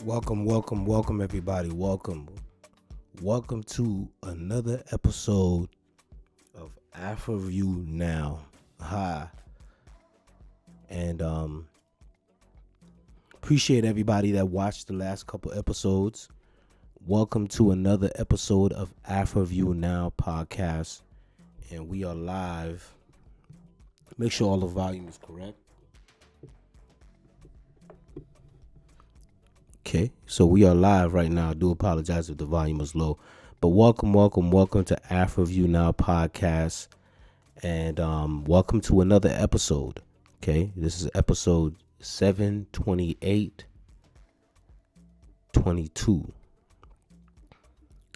Welcome, everybody. Welcome to another episode of Afrivue now. Hi. And appreciate everybody that watched the last couple episodes. Welcome to another episode of Afrivue Now podcast. And we are live. Make sure all the volume is correct. Okay, so we are live right now. I do apologize if the volume is low. But welcome to Afrivue Now podcast. And welcome to another episode. Okay, this is episode 728-22.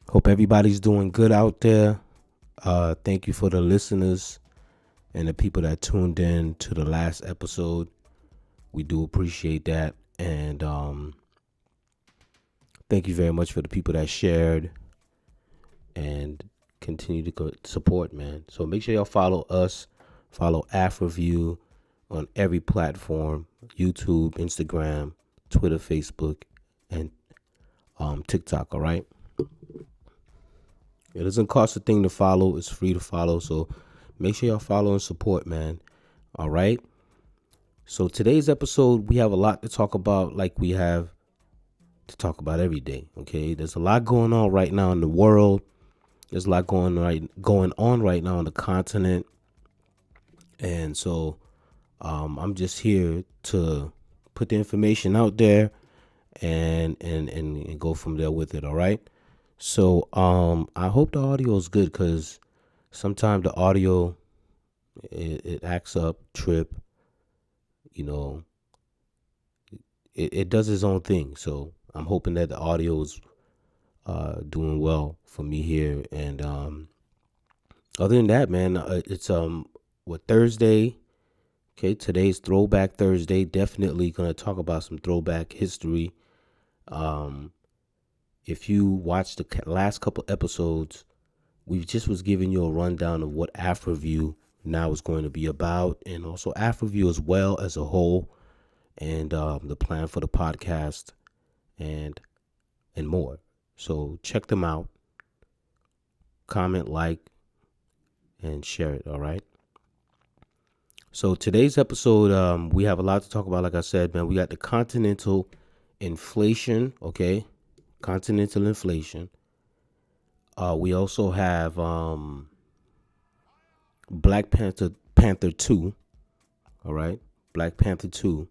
Hope everybody's doing good out there. Thank you for the listeners and the people that tuned in to the last episode. We do appreciate that. And thank you very much for the people that shared and continue to support, man. So make sure y'all follow us, follow Afrivue on every platform, YouTube, Instagram, Twitter, Facebook, and TikTok, all right? It doesn't cost a thing to follow. It's free to follow. So make sure y'all follow and support, man. All right? So today's episode, we have a lot to talk about, like we have to talk about every day, okay? There's a lot going on right now in the world. There's a lot going on right now on the continent. And so I'm just here to put the information out there and go from there with it, all right? So I hope the audio is good, because sometimes the audio, it acts up, trip, it does its own thing. So I'm hoping that the audio is doing well for me here. And other than that, man, it's Thursday. Okay, today's Throwback Thursday. Definitely gonna talk about some throwback history. If you watched the last couple episodes, we just was giving you a rundown of what Afrivue now is going to be about, and also Afrivue as well as a whole, and the plan for the podcast and more. So check them out. Comment, like, and share it, all right? So today's episode, we have a lot to talk about. Like I said, man, we got the Continental inflation, okay? Continental inflation. We also have Black Panther 2, all right? Black Panther 2.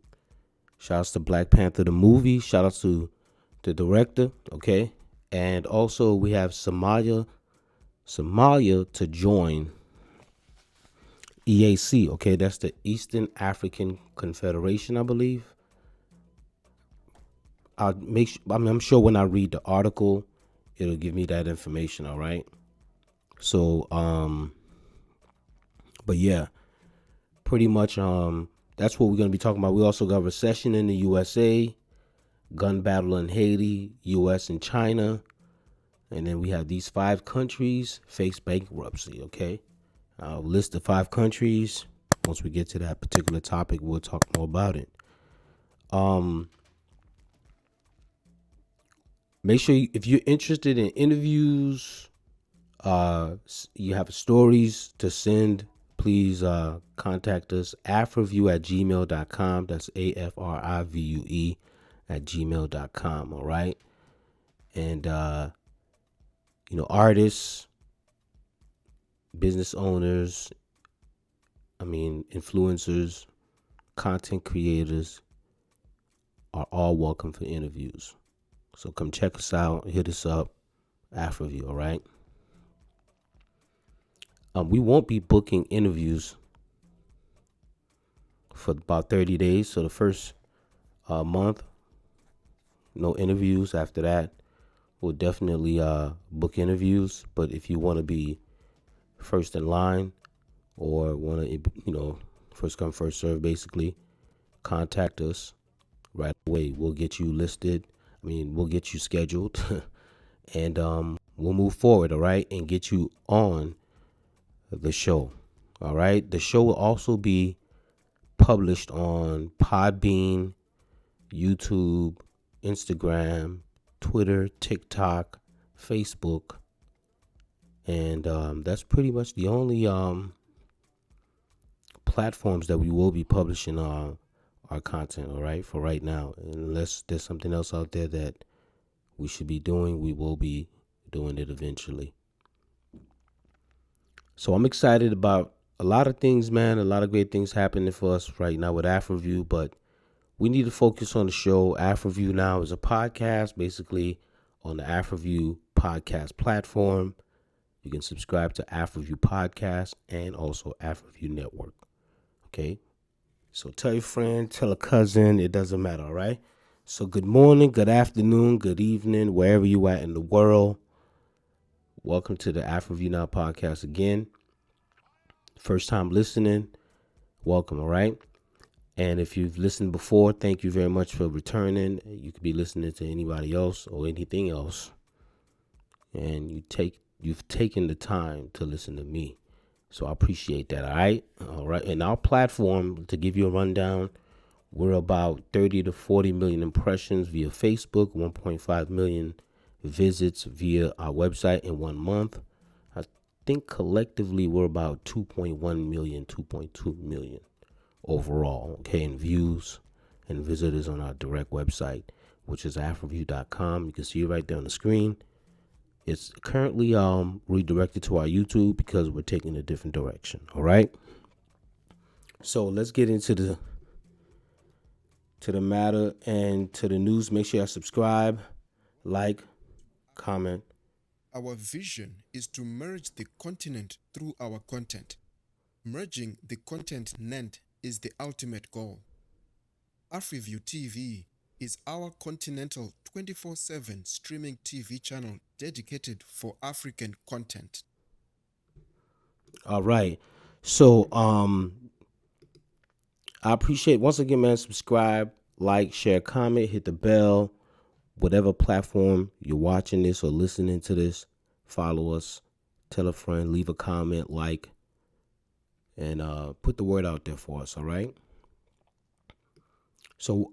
Shouts to Black Panther the movie. Shout out to the director, okay? And also we have Somalia to join EAC, okay? That's the Eastern African Confederation, I believe. I'm sure when I read the article, it'll give me that information, all right? So, but yeah, pretty much, that's what we're going to be talking about. We also got recession in the USA, gun battle in Haiti, US and China. And then we have these 5 countries face bankruptcy, okay? I'll list the 5 countries. Once we get to that particular topic, we'll talk more about it. Make sure if you're interested in interviews, you have stories to send, please contact us, afrivue@gmail.com. That's AFRIVUE @gmail.com, all right? And, artists, business owners, influencers, content creators are all welcome for interviews. So come check us out, hit us up, Afrivue, all right? We won't be booking interviews for about 30 days. So the first month, no interviews. After that, we'll definitely book interviews. But if you want to be first in line, or want to, first come, first serve, basically, contact us right away. We'll get you listed. We'll get you scheduled and we'll move forward, all right, and get you on the show, all right? The show will also be published on Podbean, YouTube, Instagram, Twitter, TikTok, Facebook, and that's pretty much the only platforms that we will be publishing our content. All right, for right now, unless there's something else out there that we should be doing, we will be doing it eventually. So I'm excited about a lot of things, man. A lot of great things happening for us right now with Afrivue, but we need to focus on the show. Afrivue now is a podcast, basically on the Afrivue podcast platform. You can subscribe to Afrivue Podcast and also Afrivue Network. Okay? So tell your friend, tell a cousin, it doesn't matter, all right? So good morning, good afternoon, good evening, wherever you at in the world. Welcome to the Afrivue Now podcast again. First time listening, welcome, all right? And if you've listened before, thank you very much for returning. You could be listening to anybody else or anything else. And you've taken the time to listen to me. So I appreciate that, all right? All right. And our platform, to give you a rundown, we're about 30 to 40 million impressions via Facebook, 1.5 million visits via our website in 1 month. I think collectively we're about 2.1 million, 2.2 million overall, okay, in views and visitors on our direct website, which is afrivue.com. You can see it right there on the screen. It's currently redirected to our YouTube because we're taking a different direction. All right. So let's get into the matter and to the news. Make sure you subscribe, like, comment. Our vision is to merge the continent through our content. Merging the continent is the ultimate goal. Afrivue TV is our Continental 24/7 streaming TV channel dedicated for African content. All right. So I appreciate, once again, man, subscribe, like, share, comment, hit the bell, whatever platform you're watching this or listening to this. Follow us, tell a friend, leave a comment, like, and put the word out there for us. All right. So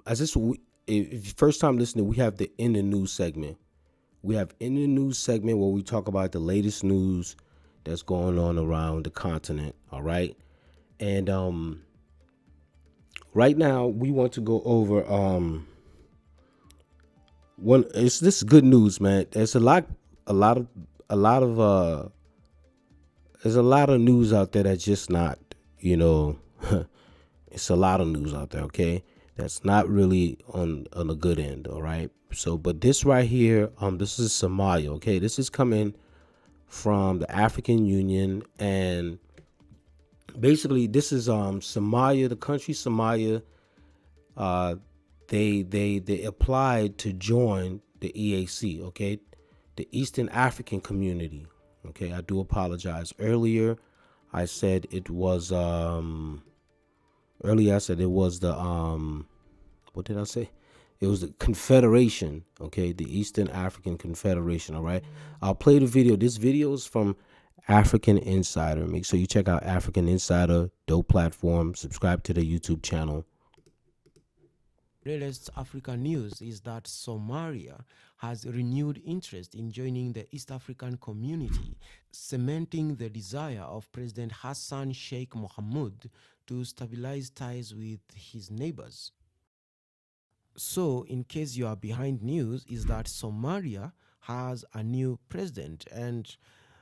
as this, if you first time listening, we have the in the news segment. We have in the news segment where we talk about the latest news that's going on around the continent. All right. And right now we want to go over this is good news, man. There's a lot of there's a lot of news out there that's just not, it's a lot of news out there, okay? That's not really on a good end, all right? So, but this right here, this is Somalia, okay? This is coming from the African Union, and basically this is Somalia, the country Somalia. They applied to join the EAC, okay? The Eastern African Community. Okay, I do apologize. Earlier I said it was the what did I say? It was the Confederation, okay? The Eastern African Confederation, all right? I'll play the video. This video is from African Insider. Make sure you check out African Insider, dope platform. Subscribe to the YouTube channel. Latest African news is that Somalia has renewed interest in joining the East African community, cementing the desire of President Hassan Sheikh Mohamud to stabilize ties with his neighbors. So, in case you are behind news, is that Somalia has a new president, and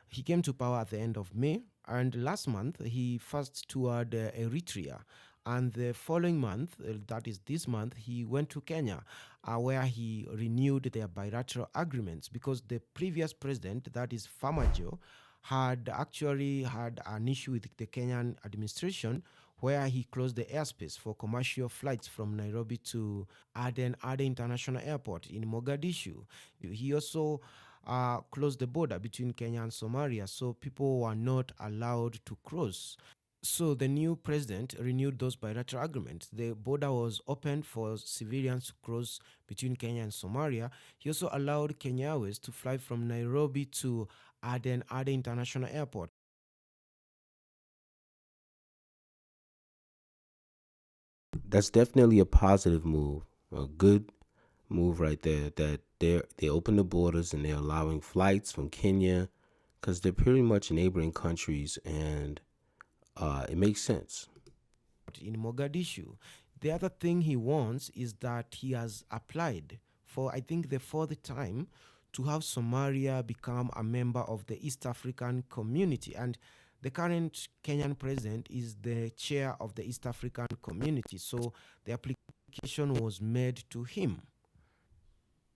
he came to power at the end of May. And last month, he first toured Eritrea. And the following month, that is this month, he went to Kenya, where he renewed their bilateral agreements, because the previous president, that is Famajo, had actually had an issue with the Kenyan administration, where he closed the airspace for commercial flights from Nairobi to Aden International Airport in Mogadishu. He also closed the border between Kenya and Somalia, so people were not allowed to cross. So the new president renewed those bilateral agreements. The border was opened for civilians to cross between Kenya and Somalia. He also allowed Kenya Airways to fly from Nairobi to Aden International Airport. That's definitely a positive move, a good move right there, that they open the borders and they're allowing flights from Kenya, because they're pretty much neighboring countries, and it makes sense. in Mogadishu. The other thing he wants is that he has applied for, I think, the fourth time to have Somalia become a member of the East African community. And the current Kenyan president is the chair of the East African community. So the application was made to him.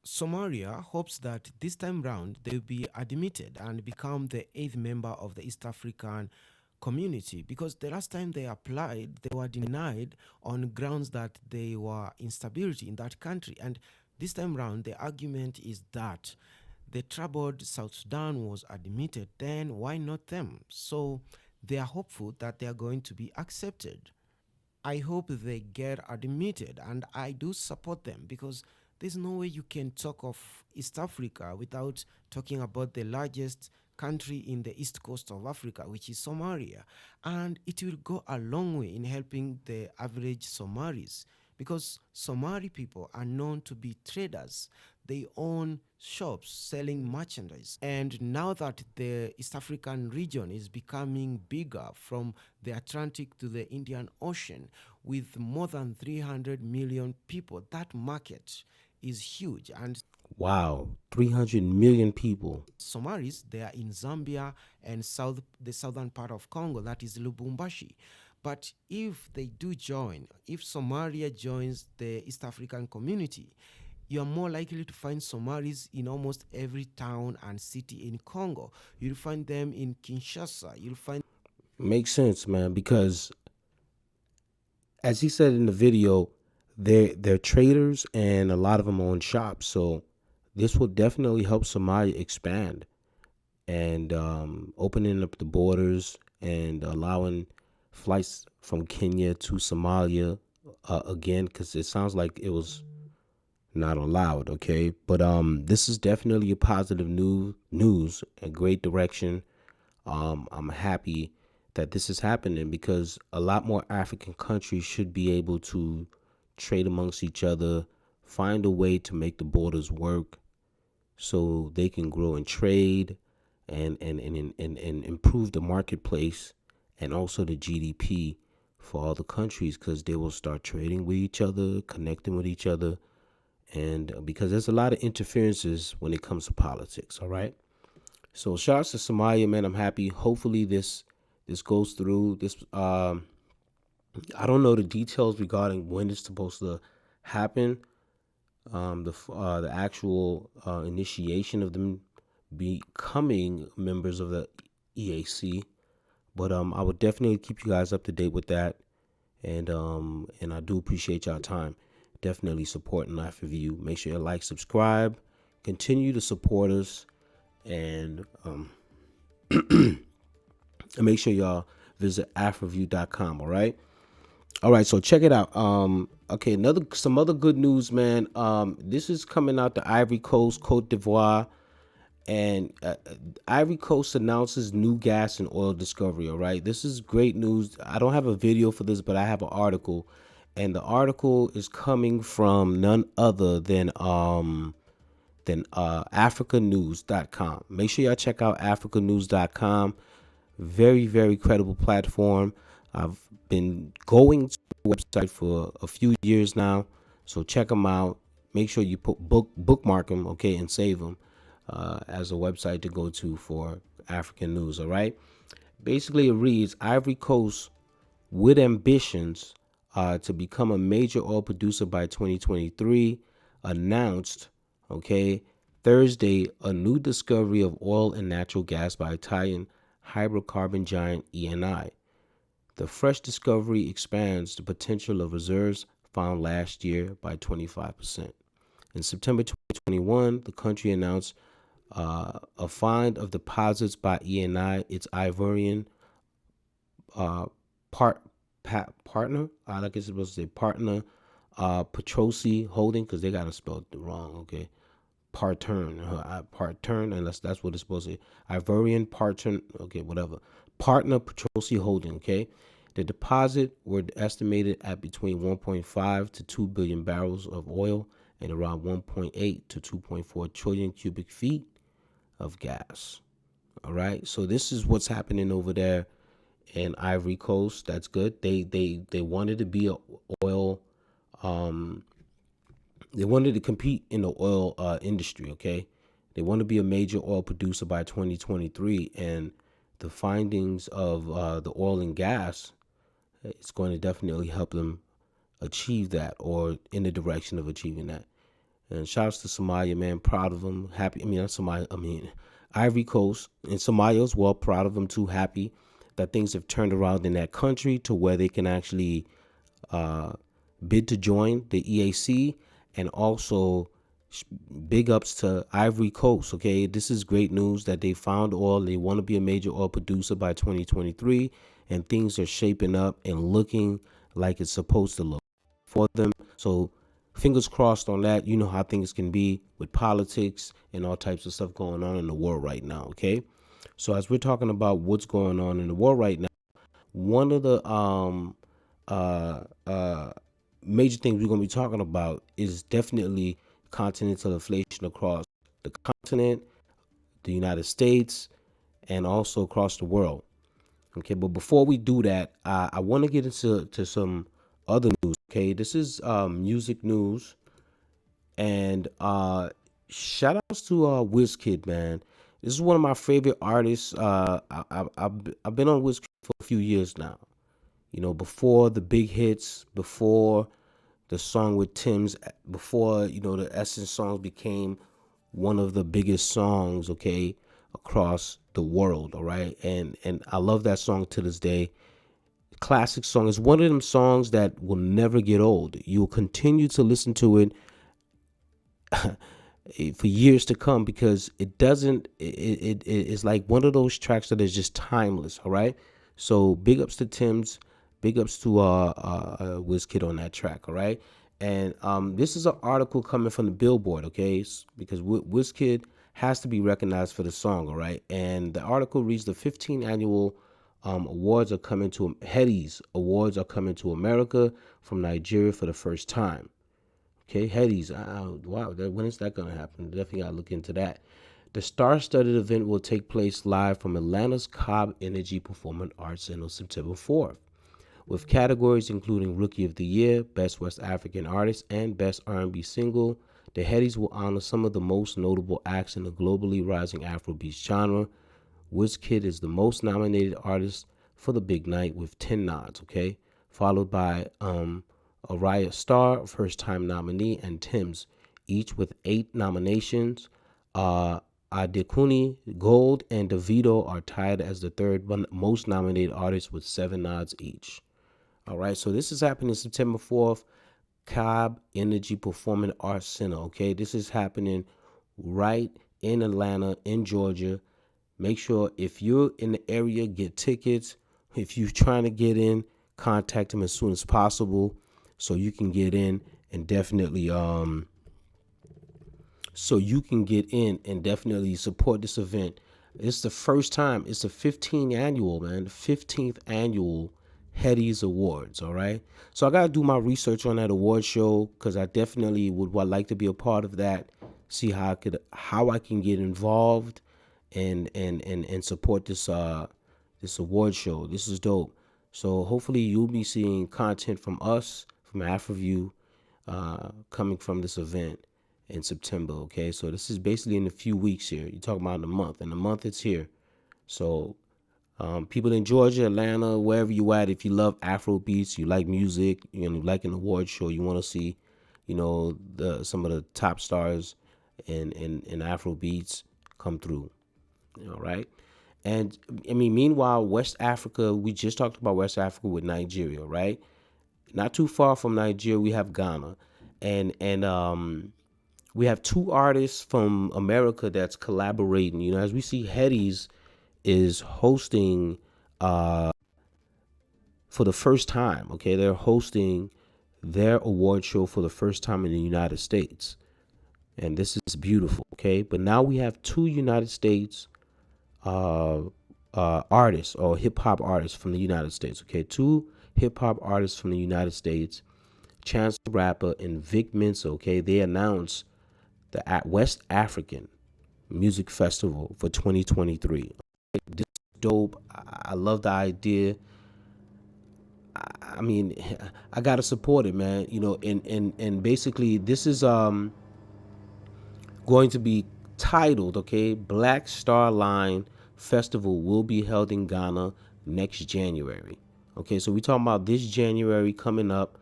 Somalia hopes that this time round they will be admitted and become the eighth member of the East African community, because the last time they applied they were denied on grounds that they were instability in that country. And this time round the argument is that the troubled South Sudan was admitted, then why not them? So they are hopeful that they are going to be accepted. I hope they get admitted, and I do support them, because there's no way you can talk of East Africa without talking about the largest country in the east coast of Africa, which is Somalia. And it will go a long way in helping the average Somalis, because Somali people are known to be traders. They own shops selling merchandise. And now that the East African region is becoming bigger, from the Atlantic to the Indian Ocean, with more than 300 million people, that market is huge. And Wow, 300 million people. Somalis, they are in Zambia and the southern part of Congo, that is Lubumbashi. But if they do join, if Somalia joins the East African community, you are more likely to find Somalis in almost every town and city in Congo. You'll find them in Kinshasa. You'll find Makes sense, man, because as he said in the video, they're traders and a lot of them own shops. So this will definitely help Somalia expand, and opening up the borders and allowing flights from Kenya to Somalia again, because it sounds like it was not allowed. Okay, but this is definitely a positive news, a great direction. I'm happy that this is happening, because a lot more African countries should be able to trade amongst each other, find a way to make the borders work so they can grow and trade, and improve the marketplace and also the GDP for all the countries, because they will start trading with each other, connecting with each other, and because there's a lot of interferences when it comes to politics. All right. So shout out to Somalia, man. I'm happy. Hopefully this goes through. I don't know the details regarding when it's supposed to happen. The actual initiation of them becoming members of the EAC, but I would definitely keep you guys up to date with that, and I do appreciate y'all time. Definitely supporting Afrivue. Make sure you like, subscribe, continue to support us, and make sure y'all visit afrivue.com. All right, so check it out. Okay, some other good news, man. This is coming out the Ivory Coast, Cote d'Ivoire, and Ivory Coast announces new gas and oil discovery. All right, this is great news. I don't have a video for this, but I have an article, and the article is coming from none other than africanews.com. Make sure y'all check out africanews.com. Very, very credible platform. I've been going to the website for a few years now, so check them out. Make sure you bookmark them, okay, and save them as a website to go to for African news. All right. Basically, it reads: Ivory Coast with ambitions to become a major oil producer by 2023 announced, okay, Thursday, a new discovery of oil and natural gas by Italian hydrocarbon giant ENI. The fresh discovery expands the potential of reserves found last year by 25%. In September 2021, the country announced a find of deposits by ENI, its Ivorian partner, I guess it's supposed to say partner, Petrosi Holding, because they got it spelled wrong, okay? Partern, unless that's what it's supposed to say. Ivorian Partern, okay, whatever. Partner Petrosi Holding, okay? The deposit were estimated at between 1.5 to 2 billion barrels of oil and around 1.8 to 2.4 trillion cubic feet of gas. All right, so this is what's happening over there in Ivory Coast. That's good. They wanted to be a oil. They wanted to compete in the oil industry. Okay, they want to be a major oil producer by 2023, and the findings of the oil and gas, it's going to definitely help them achieve that, or in the direction of achieving that. And shouts to Somalia, man. Proud of them. Happy. I mean, not Somalia. I mean, Ivory Coast and Somalia as well. Proud of them too. Happy that things have turned around in that country to where they can actually bid to join the EAC. And also, big ups to Ivory Coast. Okay, this is great news that they found oil. They want to be a major oil producer by 2023, and things are shaping up and looking like it's supposed to look for them. So fingers crossed on that. You know how things can be with politics and all types of stuff going on in the world right now. Okay, so as we're talking about what's going on in the world right now, one of the uh uh major things we're going to be talking about is definitely continental inflation across the continent, the United States, and also across the world. Okay, but before we do that, I want to get into some other news. Okay, this is music news, and shout outs to Wizkid, man. This is one of my favorite artists. I've been on Wizkid for a few years now. You know, before the big hits, before the song with Tim's, before the Essence songs became one of the biggest songs, okay, across the world. All right, and I love that song to this day. Classic song. It's one of them songs that will never get old. You'll continue to listen to it for years to come, because it doesn't it's like one of those tracks that is just timeless. All right, so big ups to Tim's, big ups to Wizkid on that track. All right, and this is an article coming from the Billboard. Okay, because Wizkid has to be recognized for the song. All right, and the article reads: the 15th annual awards are coming to Headies Awards are coming to America from Nigeria for the first time. Okay, Headies. Wow, when is that going to happen? Definitely got to look into that. The star-studded event will take place live from Atlanta's Cobb Energy Performing Arts Center September 4th, with categories including Rookie of the Year, Best West African Artist, and Best R&B Single. The Headies will honor some of the most notable acts in the globally rising Afrobeat genre. Wizkid is the most nominated artist for the big night with 10 nods, okay? Followed by Araya Starr, first-time nominee, and Tim's, each with 8 nominations. Adekuni, Gold, and Davido are tied as the third most nominated artists with 7 nods each. All right, so this is happening September 4th, Cobb Energy Performing Arts Center, okay? This is happening right in Atlanta, in Georgia. Make sure if you're in the area, get tickets. If you're trying to get in, contact them as soon as possible so you can get in and definitely support this event. It's the first time. It's the 15th annual, man. The 15th annual Headies Awards, all right? So I got to do my research on that award show, because I definitely would like to be a part of that, see how I can get involved and support this award show. This is dope. So hopefully you'll be seeing content from us, from Afrivue, coming from this event in September. Okay, so this is basically in a few weeks here. You're talking about in a month. In a month, it's here. So people in Georgia, Atlanta, wherever you at, if you love Afro beats, you like music, you like an award show, you want to see, some of the top stars in Afro beats come through. All right. And I mean, meanwhile, West Africa, we just talked about West Africa with Nigeria, right? Not too far from Nigeria, we have Ghana. And we have 2 artists from America that's collaborating. As we see, Headies is hosting for the first time. Okay, they're hosting their award show for the first time in the United States, and this is beautiful. Okay, but now we have 2 United States artists, or hip hop artists from the United States. Okay, 2 hip hop artists from the United States Chance the Rapper, and Vic Mensa, okay, they announced the West African Music Festival for 2023. This is dope. I love the idea. I mean, I gotta support it, man. You know, and basically this is going to be titled, okay, Black Star Line Festival will be held in Ghana next January. Okay, so we talking about this January coming up.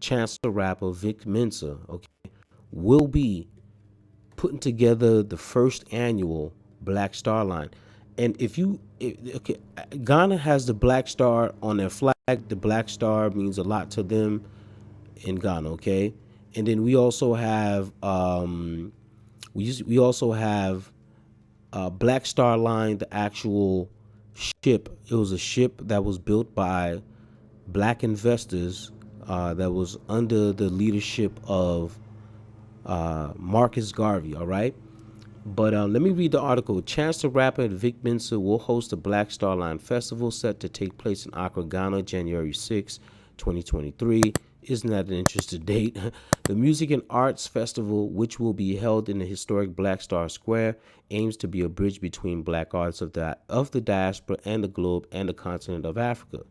Chance the Rapper, Vic Mensa, okay, will be putting together the first annual Black Star Line. And okay, Ghana has the Black Star on their flag. The Black Star means a lot to them in Ghana, okay? And then we also have we also have Black Star Line, the actual ship. It was a ship that was built by black investors that was under the leadership of Marcus Garvey, all right? But let me read the article. Chance the Rapper and Vic Mensa will host the Black Star Line Festival set to take place in Accra, Ghana, January 6, 2023. Isn't that an interesting date? The Music and Arts Festival, which will be held in the historic Black Star Square, aims to be a bridge between black artists of the diaspora and the globe and the continent of Africa.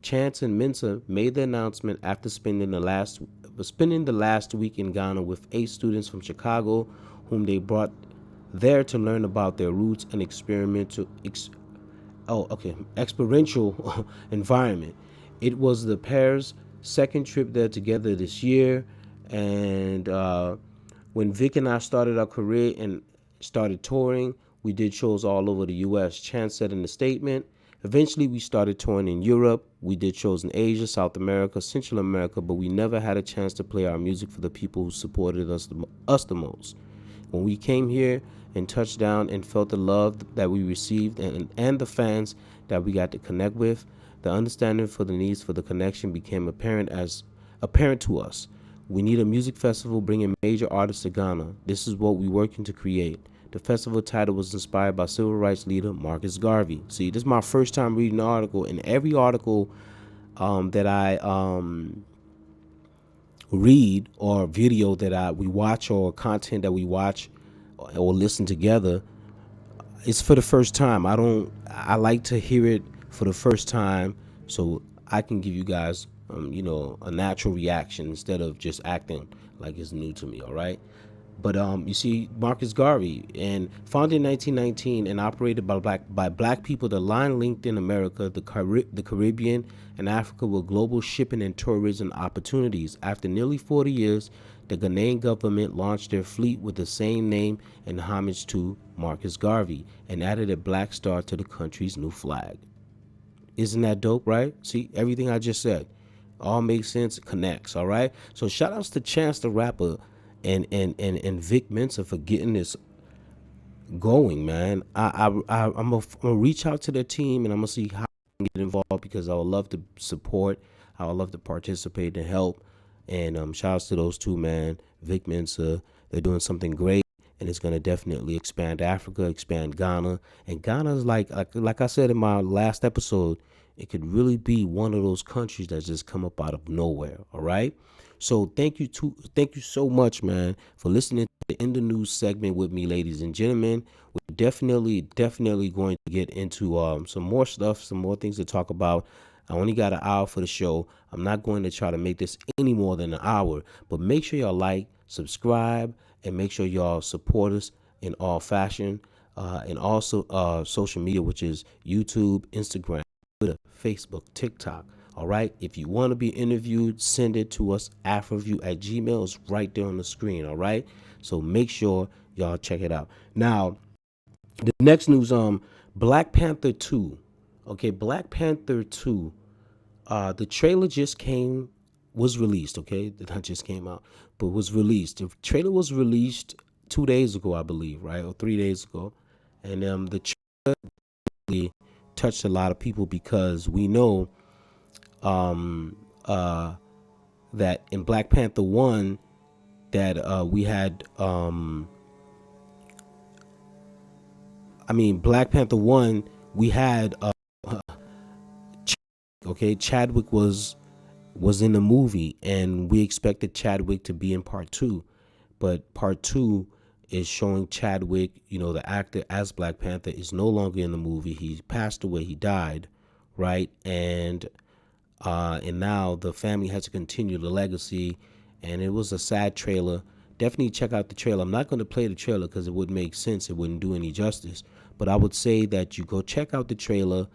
Chance and Mensa made the announcement after spending the last week in Ghana with 8 students from Chicago, whom they brought there to learn about their roots and experiential environment. It was the pair's second trip there together this year, and when Vic and I started our career and started touring, we did shows all over the U.S. Chance said in the statement. Eventually, we started touring in Europe. We did shows in Asia, South America, Central America, but we never had a chance to play our music for the people who supported us the most. When we came here and touched down and felt the love that we received and the fans that we got to connect with, the understanding for the needs for the connection became apparent to us. We need a music festival bringing major artists to Ghana. This is what we're working to create. The festival title was inspired by civil rights leader Marcus Garvey. See, this is my first time reading the article, and every article that I read or video that we watch or content that we watch or listen together, it's for the first time. I like to hear it for the first time so I can give you guys a natural reaction instead of just acting like it's new to me, all right? But you see, Marcus Garvey, and founded in 1919 and operated by black people, the line linked in America, the Caribbean, and Africa with global shipping and tourism opportunities. After nearly 40 years, the Ghanaian government launched their fleet with the same name in homage to Marcus Garvey and added a black star to the country's new flag. Isn't that dope, right? See, everything I just said all makes sense, connects, all right? So shout outs to Chance the Rapper and Vic Mensa for getting this going, man. I'm gonna reach out to their team and I'm gonna see how I can get involved because I would love to support, I would love to participate and help. And shout outs to those two, man. Vic Mensa, they're doing something great, and it's gonna definitely expand Africa, expand Ghana, and Ghana is like I said in my last episode, it could really be one of those countries that just come up out of nowhere. All right. So thank you so much, man, for listening to the In the News segment with me, ladies and gentlemen. We're definitely going to get into some more stuff, some more things to talk about. I only got an hour for the show. I'm not going to try to make this any more than an hour, but make sure y'all like, subscribe, and make sure y'all support us in all fashion, and also social media, which is YouTube, Instagram, Twitter, Facebook, TikTok. All right. If you want to be interviewed, send it to us. Afrivue@gmail.com is right there on the screen. All right. So make sure y'all check it out. Now, the next news, Black Panther 2. Okay, Black Panther 2. The trailer was released. Okay, it not just came out, but was released. The trailer was released 2 days ago, I believe, right, or 3 days ago, and the trailer really touched a lot of people because we know that in Black Panther 1 that we had Black Panther 1 we had Chadwick was was in the movie, and we expected Chadwick to be in part two, but part two is showing Chadwick, the actor as Black Panther, is no longer in the movie. He passed away. He died, right? And now the family has to continue the legacy, and it was a sad trailer. Definitely check out the trailer. I'm not going to play the trailer because it wouldn't make sense. It wouldn't do any justice. But I would say that you go check out the trailer,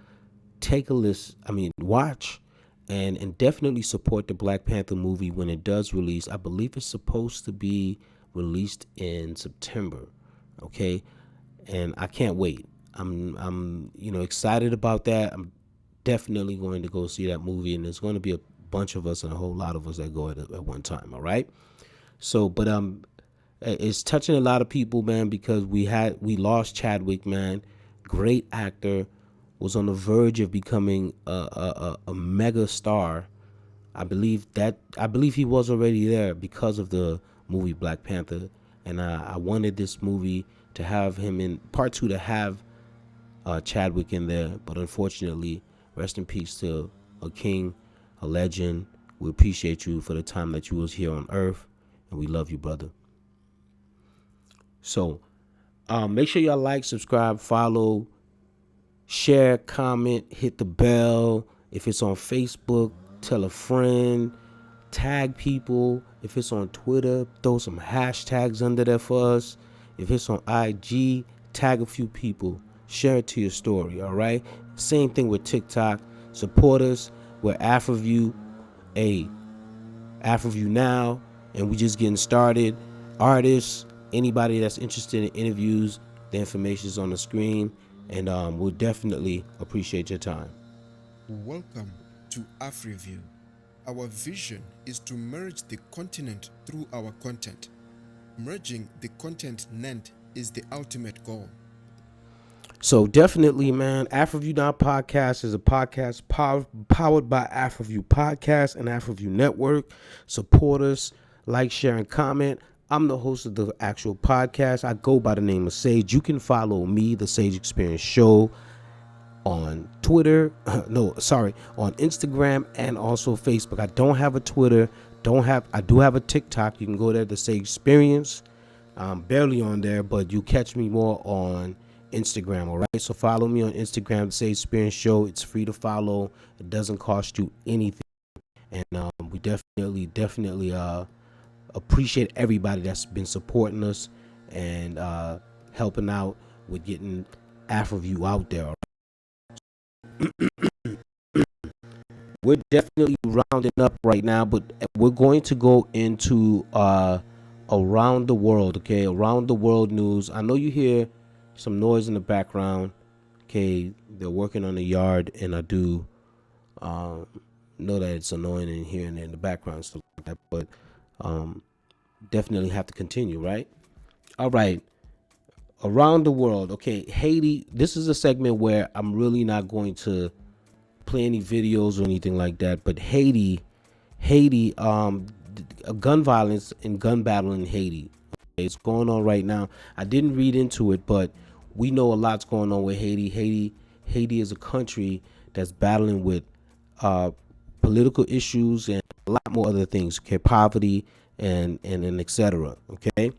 take a list. Watch, and definitely support the Black Panther movie when it does release. I believe it's supposed to be released in September. Okay, and I can't wait. I'm excited about that. I'm definitely going to go see that movie, and there's going to be a bunch of us and a whole lot of us that go at one time. All right. So, but it's touching a lot of people, man, because we lost Chadwick, man. Great actor, was on the verge of becoming a mega star. I believe he was already there because of the movie Black Panther, and I wanted this movie to have him in part two, to have Chadwick in there, but unfortunately, rest in peace to a king, a legend. We appreciate you for the time that you was here on Earth, and we love you, brother. So, make sure y'all like, subscribe, follow, share, comment, hit the bell. If it's on Facebook, tell a friend, tag people. If it's on Twitter, throw some hashtags under there for us. If it's on IG, tag a few people. Share it to your story, all right? Same thing with TikTok. Support us. We're Afrivue, Afrivue now, and we just getting started. Artists, anybody that's interested in interviews, the information is on the screen, and we'll definitely appreciate your time. Welcome to Afrivue. Our vision is to merge the continent through our content. Merging the continent is the ultimate goal. So definitely, man, Afrivue Now Podcast is a podcast powered by Afrivue Podcast and Afrivue Network. Support us, like, share, and comment. I'm the host of the actual podcast. I go by the name of Sage. You can follow me, The Sage Experience Show, on Twitter. On Instagram and also Facebook. I don't have a Twitter. I do have a TikTok. You can go there, The Sage Experience. I'm barely on there, but you catch me more on Instagram, all right? So follow me on Instagram, The Sage Experience Show. It's free to follow. It doesn't cost you anything. And we definitely appreciate everybody that's been supporting us and helping out with getting Afrivue out there. We're definitely rounding up right now, but we're going to go into around the world, okay? Around the world news. I know you hear some noise in the background, okay? They're working on the yard, and I do know that it's annoying in hearing in the background, stuff like that, but definitely have to continue, right? All right. Around the world, okay? Haiti. This is a segment where I'm really not going to play any videos or anything like that, but Haiti, gun violence and gun battle in Haiti. Okay, it's going on right now. I didn't read into it, but we know a lot's going on with Haiti. Haiti is a country that's battling with political issues and a lot more other things. Okay, poverty and etc. Okay,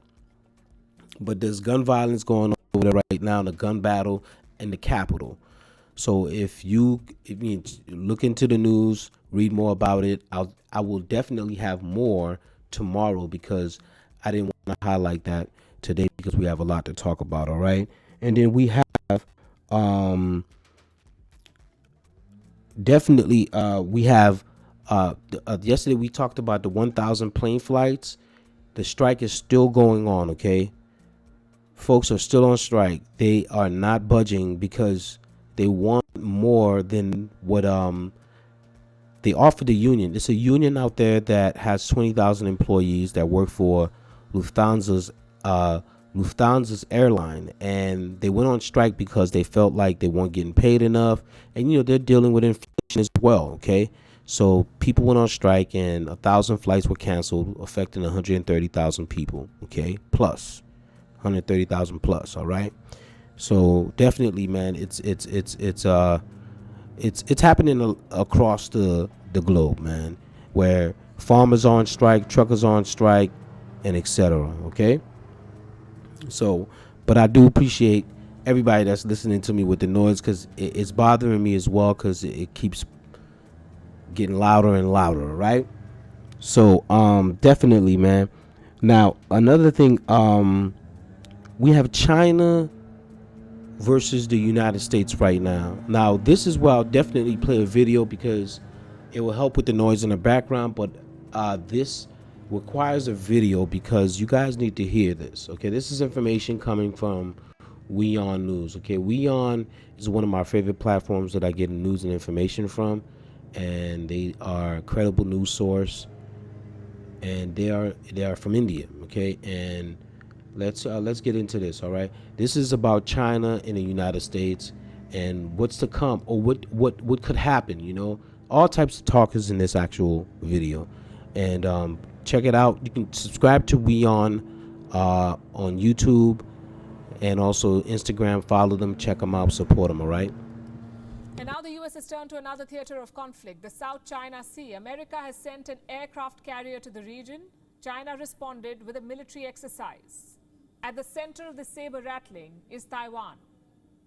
but there's gun violence going on over there right now, the gun battle in the capital. So if you look into the news, read more about it. I will definitely have more tomorrow because I didn't want to highlight that today because we have a lot to talk about. All right, and then we have definitely we have yesterday we talked about the 1,000 plane flights. The strike is still going on. Okay, folks are still on strike. They are not budging because they want more than what they offer the union. It's a union out there that has 20,000 employees that work for Lufthansa's airline, and they went on strike because they felt like they weren't getting paid enough, and they're dealing with inflation as well. Okay, so people went on strike, and 1,000 flights were canceled, affecting 130,000 people. Okay, plus 130,000 plus. All right. So definitely, man, it's happening across the globe, man. where farmers are on strike, truckers are on strike, and etc. Okay, so, but I do appreciate everybody that's listening to me with the noise, because it's bothering me as well, because it keeps getting louder and louder, right? So definitely, man. Now another thing, we have China versus the United States right now. Now this is where I'll definitely play a video, because it will help with the noise in the background, but this requires a video because you guys need to hear this. Okay, this is information coming from WeOn News. Okay, WeOn is one of my favorite platforms that I get news and information from, and they are a credible news source, and they are from India. Okay, and let's get into this. All right, this is about China and the United States, and what's to come, or what could happen. All types of talk is in this actual video, and check it out. You can subscribe to WeOn on YouTube, and also Instagram. Follow them, check them out, support them. All right. And now the U.S. has turned to another theater of conflict, the South China Sea. America has sent an aircraft carrier to the region. China responded with a military exercise. At the center of the saber rattling is Taiwan.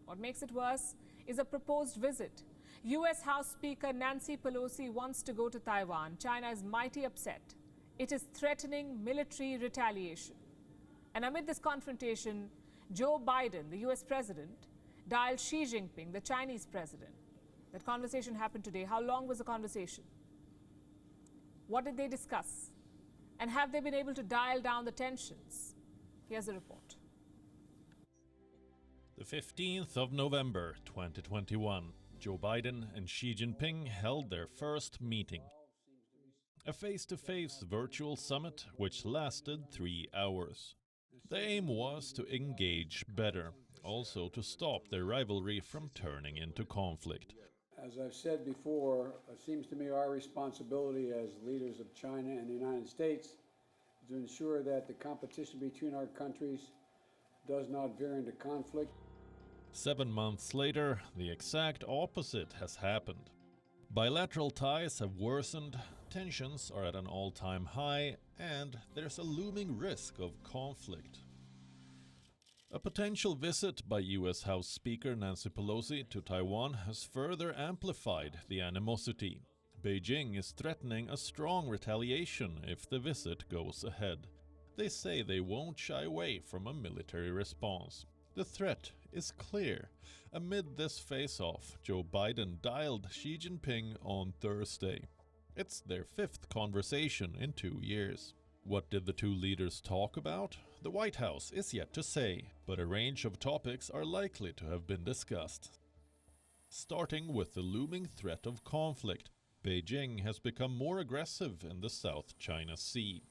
What makes it worse is a proposed visit. U.S. House Speaker Nancy Pelosi wants to go to Taiwan. China is mighty upset. It is threatening military retaliation. And amid this confrontation, Joe Biden, the U.S. president, dialed Xi Jinping, the Chinese president. That conversation happened today. How long was the conversation? What did they discuss? And have they been able to dial down the tensions? Here's the report. The 15th of November 2021, Joe Biden and Xi Jinping held their first meeting. A face-to-face virtual summit which lasted 3 hours. The aim was to engage better, also to stop their rivalry from turning into conflict. As I've said before, it seems to me our responsibility as leaders of China and the United States is to ensure that the competition between our countries does not veer into conflict. 7 months later, the exact opposite has happened. Bilateral ties have worsened, tensions are at an all-time high, and there's a looming risk of conflict. A potential visit by U.S. House Speaker Nancy Pelosi to Taiwan has further amplified the animosity. Beijing is threatening a strong retaliation if the visit goes ahead. They say they won't shy away from a military response. The threat is clear. Amid this face-off, Joe Biden dialed Xi Jinping on Thursday. It's their 5th conversation in 2 years. What did the two leaders talk about? The White House is yet to say, but a range of topics are likely to have been discussed. Starting with the looming threat of conflict, Beijing has become more aggressive in the South China Sea.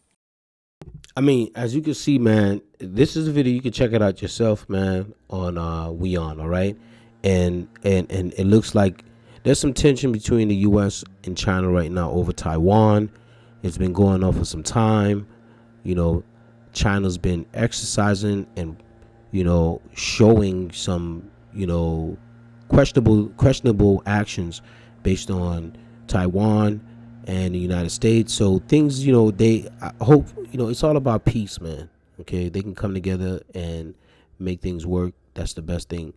I mean, as you can see, man, this is a video. You can check it out yourself, man, on WeOn, all right? And it looks like there's some tension between the U.S. and China right now over Taiwan. It's been going on for some time. China's been exercising and, showing some, questionable actions based on Taiwan and the United States. So things, I hope, it's all about peace, man. Okay, they can come together and make things work. That's the best thing.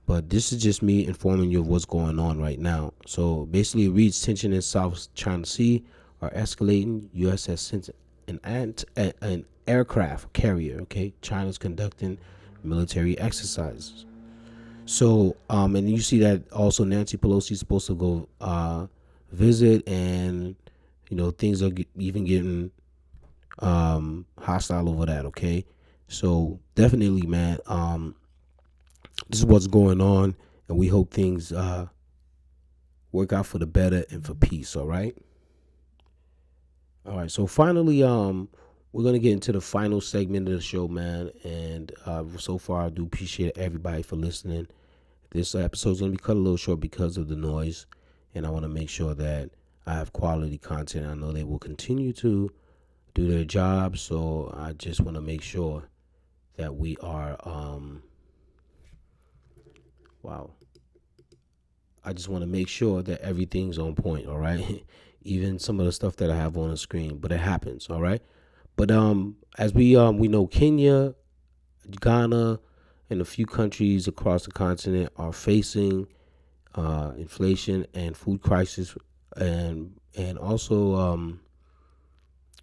But this is just me informing you of what's going on right now. So basically, it reads tension in South China Sea are escalating. U.S. has sent an aircraft carrier. Okay, China's conducting military exercises. So, and you see that also Nancy Pelosi is supposed to go visit, and things are even getting hostile over that. Okay, so definitely, man, this is what's going on, and we hope things work out for the better and for peace. All right. So finally, we're gonna get into the final segment of the show, man. And so far, I do appreciate everybody for listening. This episode's gonna be cut a little short because of the noise, and I want to make sure that I have quality content. I know they will continue to do their job, so I just want to make sure that we are I just want to make sure that everything's on point, all right? even some of the stuff that I have on the screen, but it happens. All right. But as we know, Kenya, Ghana, and a few countries across the continent are facing inflation and food crisis, and also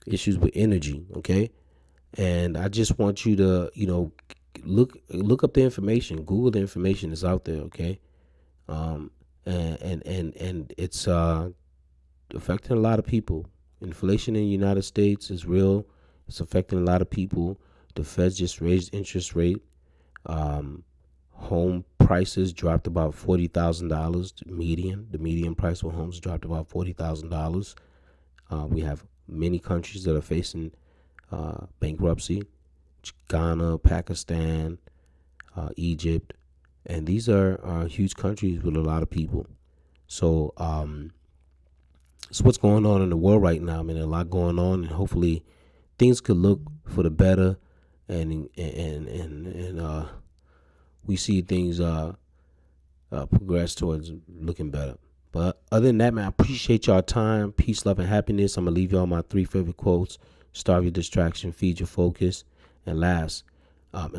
issues with energy. Okay, and I just want you to look up the information, Google the information that's out there. Okay, and it's affecting a lot of people. Inflation in the United States is real. It's affecting a lot of people. The Feds just raised interest rate. Home prices dropped about $40,000. The median price for homes dropped about $40,000. We have many countries that are facing bankruptcy: Ghana, Pakistan, Egypt, and these are huge countries with a lot of people. So it's what's going on in the world right now. I mean, a lot going on, and hopefully things could look for the better, and we see things progress towards looking better. But other than that, man, I appreciate y'all time. Peace, love, and happiness. I'm gonna leave y'all my 3 favorite quotes: starve your distraction, feed your focus, and last,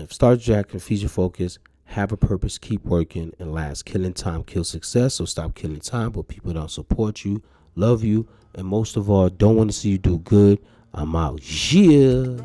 starve your distraction, feed your focus, have a purpose, keep working, and last, killing time kills success. So stop killing time, but people don't support you, love you, and most of all, don't want to see you do good. I'm out. Yeah.